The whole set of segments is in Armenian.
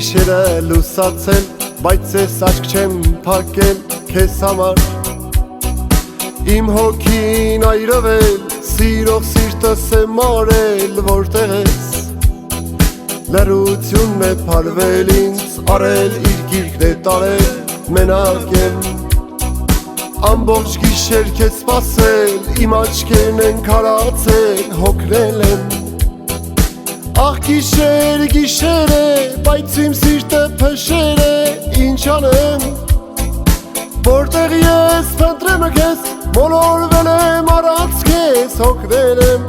Գիշերը լուսացել, բայց ես աչք չեմ փակել քեզ համար Իմ հոգին այրվել, սիրող սիրտս է մարել, որտեղ ես Լրությունն է փարվել ինձ, արել իր գիրկն է տարել, մենակ եմ Ամբողջ գիշեր քեզ սպասել, իմ աչքերն են քարացել, հոգնել եմ Ահ գիշեր, գիշեր է, բայց իմ սիրտը փշեր է, ինչ անեմ Որտեղ ես փնտրեմ քեզ, մոլորվել եմ առանց քեզ, հոգնել եմ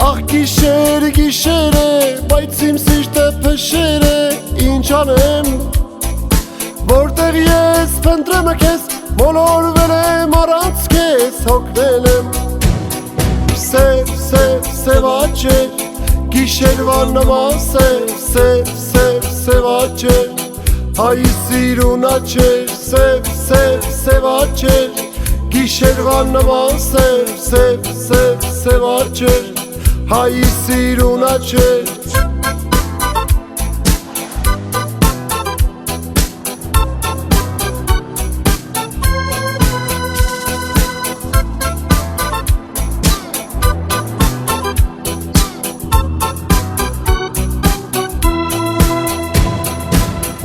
Ահ գիշեր, գիշեր է, բայց իմ սիրտը փշեր է, ինչ անեմ Որտեղ ես փնտրեմ քեզ, մոլորվել եմ առանց քեզ, հոգնել եմ Սև, սև, սև աչեր Գիշերվա նման սև, սև, սև, սև աչեր Հայի սիրուն աչեր, սև, սև, սև աչեր Գիշերվա նման սև, սև, սև, սև աչեր Հայի սիրուն աչեր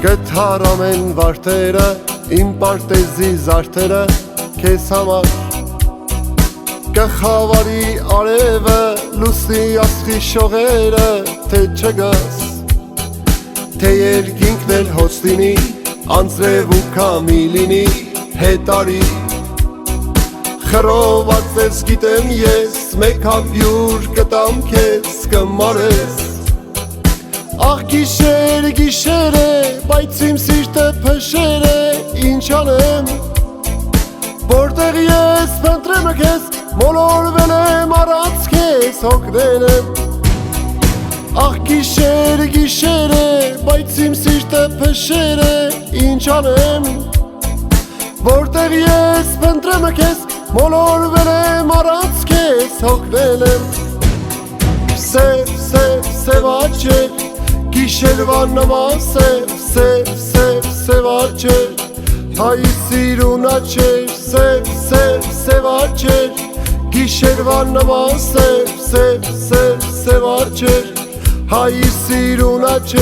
Գթարամ են վարդերը, իմ պարտեզի զարդերը, քեզ համար Կխավարի արևը, լուսնի աստղի շողերը, թե չգաս Թե երկինքն էլ հոց լինի, անձրև ու քամի լինի, հետարի Խռոված ես գիտեմ ես, մեկ հապյուր կտամ քեզ, կմարես Ահ գիշեր, գիշեր է, բայց իմ սիրտը փշեր է, ինչ անեմ Որտեղ ես փնտրեմ քեզ, մոլորվել եմ առանց քեզ, հոգնել եմ Ահ գիշեր, գիշեր է, բայց իմ սիրտը փշեր է, ինչ անեմ Որտեղ ես փնտրեմ քեզ, մոլորվել եմ առանց քեզ, հոգնել եմ Սև, սև, սև աչեր Գիշերվա նման սև, սև, սև, սև աչեր Հայի սիրուն աչեր, սև, սև, սև աչեր Գիշերվա նման սև, սև, սև, սև աչեր Հայի սիրուն աչեր